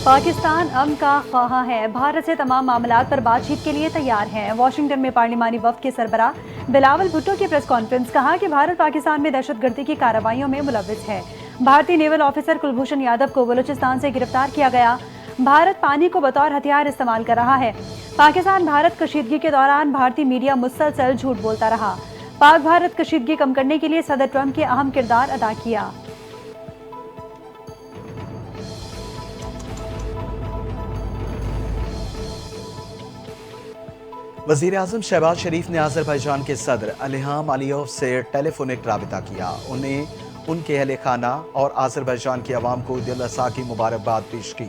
پاکستان امن کا خواہاں ہے، بھارت سے تمام معاملات پر بات چیت کے لیے تیار ہیں۔ واشنگٹن میں پارلیمانی وفد کے سربراہ بلاول بھٹو کی پریس کانفرنس، کہا کہ بھارت پاکستان میں دہشت گردی کی کارروائیوں میں ملوث ہے۔ بھارتی نیول آفیسر کلبھوشن یادو کو بلوچستان سے گرفتار کیا گیا۔ بھارت پانی کو بطور ہتھیار استعمال کر رہا ہے۔ پاکستان بھارت کشیدگی کے دوران بھارتی میڈیا مسلسل جھوٹ بولتا رہا۔ پاک بھارت کشیدگی کم کرنے کے لیے صدر ٹرمپ نے اہم کردار ادا کیا۔ وزیر اعظم شہباز شریف نے آذربائیجان کے صدر الہام علیوف سے ٹیلی فونک رابطہ کیا۔ انہیں ان کے اہل خانہ اور آذربائیجان کی عوام کو عید الاضحیٰ کی مبارکباد پیش کی۔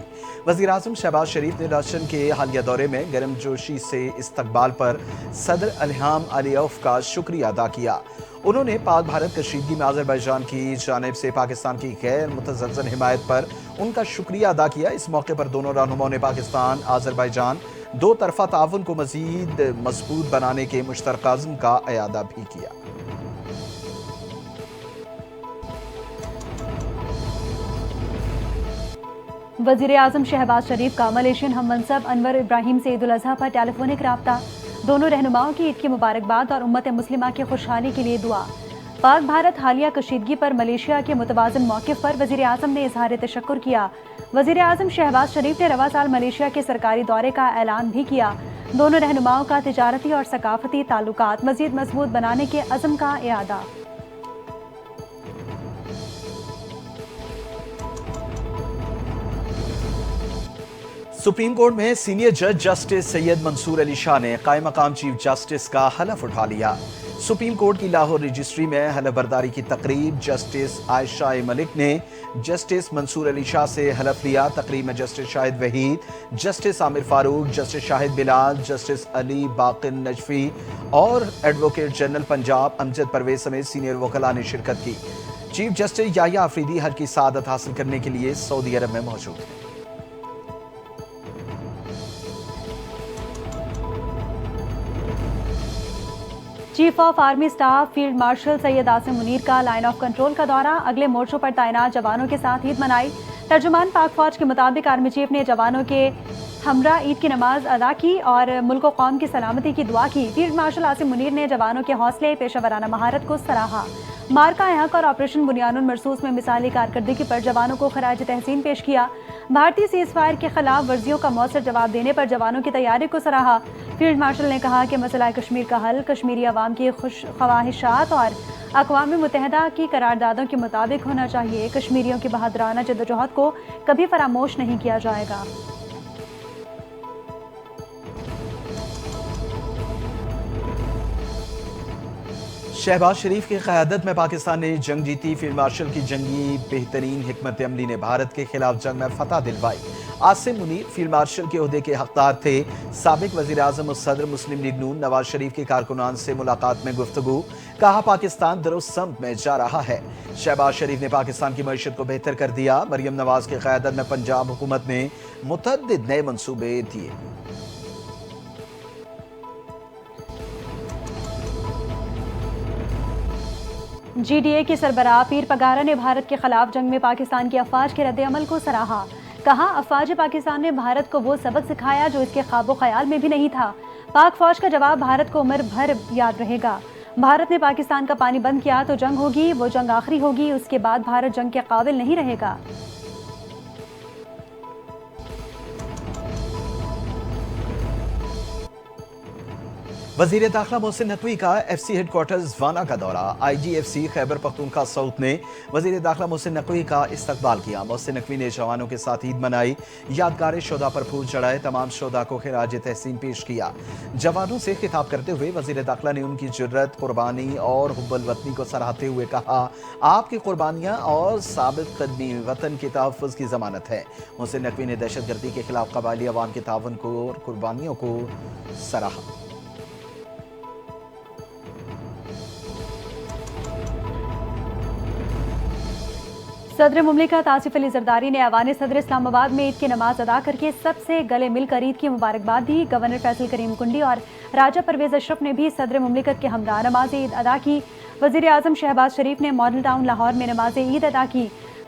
وزیر اعظم شہباز شریف نے لاشن کے حالیہ دورے میں گرم جوشی سے استقبال پر صدر الہام علیوف کا شکریہ ادا کیا۔ انہوں نے پاک بھارت کشیدگی میں آذربائیجان کی جانب سے پاکستان کی غیر متزلزل حمایت پر ان کا شکریہ ادا کیا۔ اس موقع پر دونوں رہنماؤں نے پاکستان آذربائیجان دو طرفہ تعاون کو مزید مضبوط بنانے کے مشترکہ عزم کا اعادہ بھی کیا۔ وزیر اعظم شہباز شریف کا ملیشین ہم منصب انور ابراہیم سے عید الاضحیٰ پر ٹیلی فونک رابطہ، دونوں رہنماؤں کی عید کی مبارکباد اور امت مسلمہ کی خوشحالی کے لیے دعا۔ پاک بھارت حالیہ کشیدگی پر ملیشیا کے متوازن موقف پر وزیر اعظم نے اظہار تشکر کیا۔ وزیر اعظم شہباز شریف نے رواں سال ملیشیا کے سرکاری دورے کا اعلان بھی کیا۔ دونوں رہنماؤں کا تجارتی اور ثقافتی تعلقات مزید مضبوط بنانے کے عزم کا اعادہ۔ سپریم کورٹ میں سینئر جج جسٹس سید منصور علی شاہ نے قائم مقام چیف جسٹس کا حلف اٹھا لیا۔ سپریم کورٹ کی لاہور رجسٹری میں حلف برداری کی تقریب جسٹس عائشہ ملک نے جسٹس منصور علی شاہ سے حلف لیا۔ تقریب میں جسٹس شاہد وحید، جسٹس عامر فاروق، جسٹس شاہد بلال، جسٹس علی باقر نجفی اور ایڈوکیٹ جنرل پنجاب امجد پرویز سمیت سینئر وکلاء نے شرکت کی۔ چیف جسٹس یحییٰ آفریدی حج کی سعادت حاصل کرنے کے لیے سعودی عرب میں موجود ہیں۔ Chief of army staff field marshal Syed Asim Munir کا لائن آف کنٹرول کا دورہ، اگلے مورچوں پر تعینات جوانوں کے ساتھ عید منائی۔ ترجمان پاک فوج کے مطابق آرمی چیف نے جوانوں کے ہمراہ عید کی نماز ادا کی اور ملک و قوم کی سلامتی کی دعا کی۔ فیلڈ مارشل عاصم منیر نے جوانوں کے حوصلے، پیشہ ورانہ مہارت کو سراہا۔ مارکہ حق اور آپریشن بنیان المرصوص میں مثالی کارکردگی پر جوانوں کو خراج تحسین پیش کیا۔ بھارتی سیز فائر کے خلاف ورزیوں کا مؤثر جواب دینے پر جوانوں کی تیاری کو سراہا۔ فیلڈ مارشل نے کہا کہ مسئلہ کشمیر کا حل کشمیری عوام کی خواہشات اور اقوام متحدہ کی قراردادوں کے مطابق ہونا چاہیے۔ کشمیریوں کی بہادرانہ جدوجہد کو کبھی فراموش نہیں کیا جائے گا۔ شہباز شریف کی قیادت میں پاکستان نے جنگ جیتی۔ فیلڈ مارشل کی جنگی بہترین حکمت عملی نے بھارت کے خلاف جنگ میں فتح دلوائی۔ عاصم منیر فیلڈ مارشل کے عہدے کے حقدار تھے۔ سابق وزیر اعظم اور صدر مسلم لیگ نون نواز شریف کے کارکنان سے ملاقات میں گفتگو، کہا پاکستان درست سمت میں جا رہا ہے۔ شہباز شریف نے پاکستان کی معیشت کو بہتر کر دیا۔ مریم نواز کی قیادت میں پنجاب حکومت نے متعدد نئے منصوبے دیے۔ جی ڈی اے کی سربراہ پیر پگارا نے بھارت کے خلاف جنگ میں پاکستان کی افواج کے رد عمل کو سراہا۔ کہا افواج پاکستان نے بھارت کو وہ سبق سکھایا جو اس کے خواب و خیال میں بھی نہیں تھا۔ پاک فوج کا جواب بھارت کو عمر بھر یاد رہے گا۔ بھارت نے پاکستان کا پانی بند کیا تو جنگ ہوگی، وہ جنگ آخری ہوگی، اس کے بعد بھارت جنگ کے قابل نہیں رہے گا۔ وزیر داخلہ محسن نقوی کا ایف سی ہیڈ کوارٹرز وانا کا دورہ۔ آئی جی F C Khyber Pakhtunkhwa south نے وزیر داخلہ محسن نقوی کا استقبال کیا۔ محسن نقوی نے جوانوں کے ساتھ عید منائی، یادگار شہداء پر پھول چڑھائے، تمام شہداء کو خراج تحسین پیش کیا۔ جوانوں سے خطاب کرتے ہوئے وزیر داخلہ نے ان کی جرت، قربانی اور حب الوطنی کو سراہتے ہوئے کہا آپ کی قربانیاں اور ثابت قدمی وطن کے تحفظ کی ضمانت ہے۔ محسن نقوی نے دہشت گردی کے خلاف قبائلی عوام کے تعاون کو اور قربانیوں کو سراہا۔ صدر مملکت آصف علی زرداری نے ایوان صدر اسلام آباد میں عید کی نماز ادا کر کے سب سے گلے مل کر عید کی مبارکباد دی۔ گورنر فیصل کریم کنڈی اور راجہ پرویز اشرف نے بھی صدر مملکت کے ہمراہ نماز عید ادا کی۔ وزیر اعظم شہباز شریف نے ماڈل ٹاؤن لاہور میں نماز عید ادا کی۔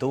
2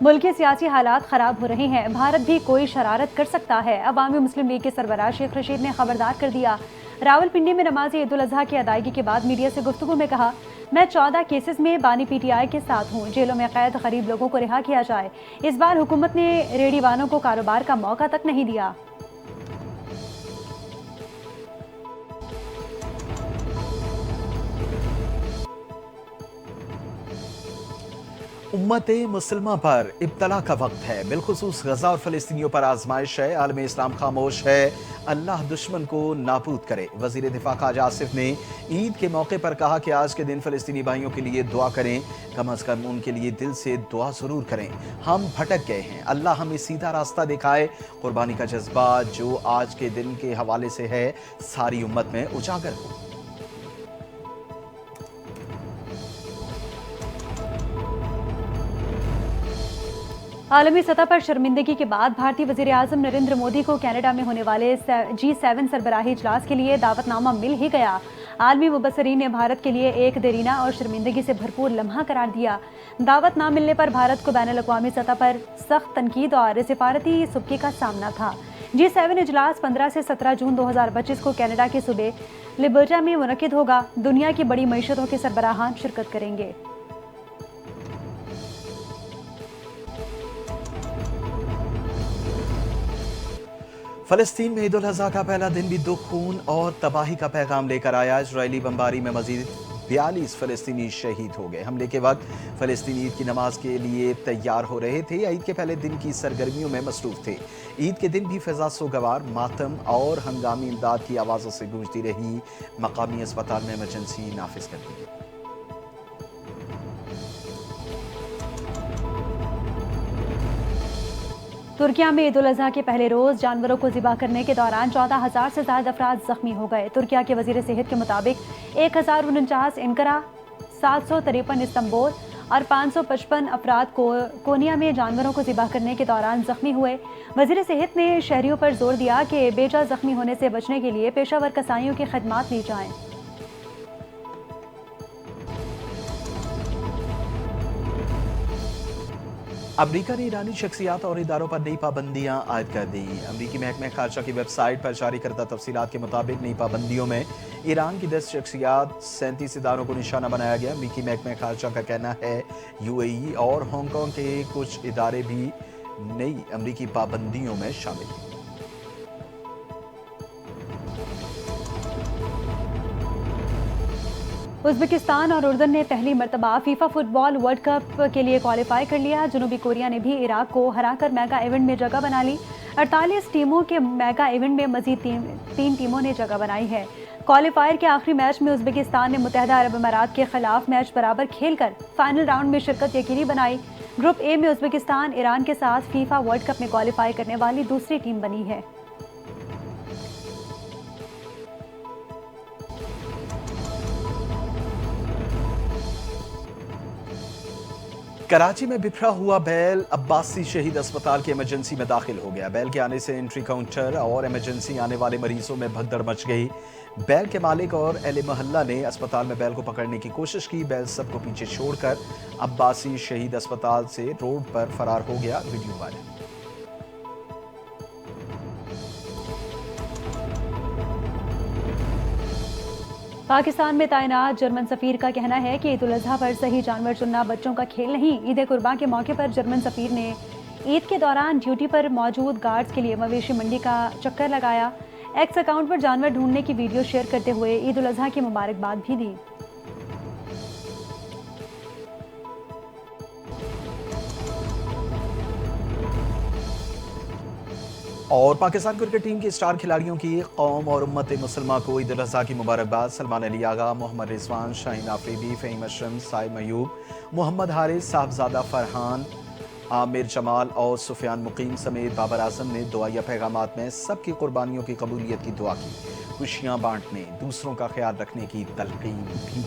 ملک کے سیاسی حالات خراب ہو رہے ہیں، بھارت بھی کوئی شرارت کر سکتا ہے، عوامی مسلم لیگ کے سربراہ شیخ رشید نے خبردار کر دیا۔ راولپنڈی میں نماز عید الاضحیٰ کی ادائیگی کے بعد میڈیا سے گفتگو میں کہا، میں 14 کیسز میں بانی پی ٹی آئی کے ساتھ ہوں، جیلوں میں قید غریب لوگوں کو رہا کیا جائے۔ اس بار حکومت نے ریڑھی وانوں کو کاروبار کا موقع تک نہیں دیا۔ امت مسلمہ پر ابتلا کا وقت ہے، بالخصوص غزہ اور فلسطینیوں پر آزمائش ہے، عالم اسلام خاموش ہے، اللہ دشمن کو نابود کرے۔ وزیر دفاع خواجہ آصف نے عید کے موقع پر کہا کہ آج کے دن فلسطینی بھائیوں کے لیے دعا کریں، کم از کم ان کے لیے دل سے دعا ضرور کریں۔ ہم بھٹک گئے ہیں، اللہ ہمیں سیدھا راستہ دکھائے۔ قربانی کا جذبہ جو آج کے دن کے حوالے سے ہے، ساری امت میں اجاگر ہو۔ عالمی سطح پر شرمندگی کے بعد بھارتی وزیر اعظم نریندر مودی کو کینیڈا میں ہونے والے G7 سربراہی اجلاس کے لیے دعوت نامہ مل ہی گیا۔ عالمی مبصرین نے بھارت کے لیے ایک دیرینہ اور شرمندگی سے بھرپور لمحہ قرار دیا۔ دعوت نہ ملنے پر بھارت کو بین الاقوامی سطح پر سخت تنقید اور سفارتی سبکی کا سامنا تھا۔ G7 اجلاس 15 سے 17 جون 2025 کو کینیڈا کے صوبے لبرٹا میں منعقد ہوگا۔ دنیا کی بڑی معیشتوں کے سربراہان شرکت کریں گے۔ فلسطین میں عید الاضحیٰ کا پہلا دن بھی دکھ، خون اور تباہی کا پیغام لے کر آیا۔ اسرائیلی بمباری میں مزید 42 فلسطینی شہید ہو گئے۔ حملے کے وقت فلسطینی عید کی نماز کے لیے تیار ہو رہے تھے، عید کے پہلے دن کی سرگرمیوں میں مصروف تھے۔ عید کے دن بھی فضا سوگوار، ماتم اور ہنگامی امداد کی آوازوں سے گونجتی رہی۔ مقامی اسپتال میں ایمرجنسی نافذ کر دی گئی۔ ترکیہ میں عید الاضحیٰ کے پہلے روز جانوروں کو ذبح کرنے کے دوران 14,000 سے زائد افراد زخمی ہو گئے۔ ترکیہ کے وزیر صحت کے مطابق 1049 انقرہ، 753 استنبول اور 555 افراد کونیا میں جانوروں کو ذبح کرنے کے دوران زخمی ہوئے۔ وزیر صحت نے شہریوں پر زور دیا کہ بے جا زخمی ہونے سے بچنے کے لیے پیشہ ور کسائیوں کی خدمات لی جائیں۔ امریکہ نے ایرانی شخصیات اور اداروں پر نئی پابندیاں عائد کر دی۔ امریکی محکمہ خارجہ کی ویب سائٹ پر جاری کردہ تفصیلات کے مطابق نئی پابندیوں میں ایران کی 10 شخصیات، 37 اداروں کو نشانہ بنایا گیا۔ امریکی محکمہ خارجہ کا کہنا ہے UAE اور ہانگ کانگ کے کچھ ادارے بھی نئی امریکی پابندیوں میں شامل ہیں۔ ازبکستان اور اردن نے پہلی مرتبہ فیفا فٹ بال ورلڈ کپ کے لیے کوالیفائی کر لیا۔ جنوبی کوریا نے بھی عراق کو ہرا کر میگا ایونٹ میں جگہ بنا لی۔ 48 ٹیموں کے میگا ایونٹ میں مزید 3 ٹیموں نے جگہ بنائی ہے۔ کوالیفائر کے آخری میچ میں ازبکستان نے متحدہ عرب امارات کے خلاف میچ برابر کھیل کر فائنل راؤنڈ میں شرکت یقینی بنائی۔ گروپ اے میں ازبکستان ایران کے ساتھ فیفا ورلڈ کپ میں کوالیفائی کرنے والی دوسری ٹیم بنی ہے۔ کراچی میں بکھرا ہوا بیل عباسی شہید اسپتال کے ایمرجنسی میں داخل ہو گیا۔ بیل کے آنے سے انٹری کاؤنٹر اور ایمرجنسی آنے والے مریضوں میں بھگدڑ مچ گئی۔ بیل کے مالک اور اہل محلہ نے اسپتال میں بیل کو پکڑنے کی کوشش کی۔ بیل سب کو پیچھے چھوڑ کر عباسی شہید اسپتال سے روڈ پر فرار ہو گیا۔ Video viral. پاکستان میں تعینات جرمن سفیر کا کہنا ہے کہ عید الاضحیٰ پر صحیح جانور چننا بچوں کا کھیل نہیں۔ عید قرباں کے موقع پر جرمن سفیر نے عید کے دوران ڈیوٹی پر موجود گارڈز کے لیے مویشی منڈی کا چکر لگایا۔ ایکس اکاؤنٹ پر جانور ڈھونڈنے کی ویڈیو شیئر کرتے ہوئے عید الاضحیٰ کی مبارکباد بھی دی۔ اور پاکستان کرکٹ ٹیم کی سٹار کھلاڑیوں کی قوم اور امت مسلمہ کو عید الاضحیٰ کی مبارکباد۔ سلمان علی آغا، محمد رضوان، شاہین آفریدی، فہیم اشرم، سائم ایوب، محمد حارث، صاحبزادہ فرحان، عامر جمال اور سفیان مقیم سمیت بابر اعظم نے دعائیہ پیغامات میں سب کی قربانیوں کی قبولیت کی دعا کی۔ خوشیاں بانٹنے، دوسروں کا خیال رکھنے کی تلقین بھی۔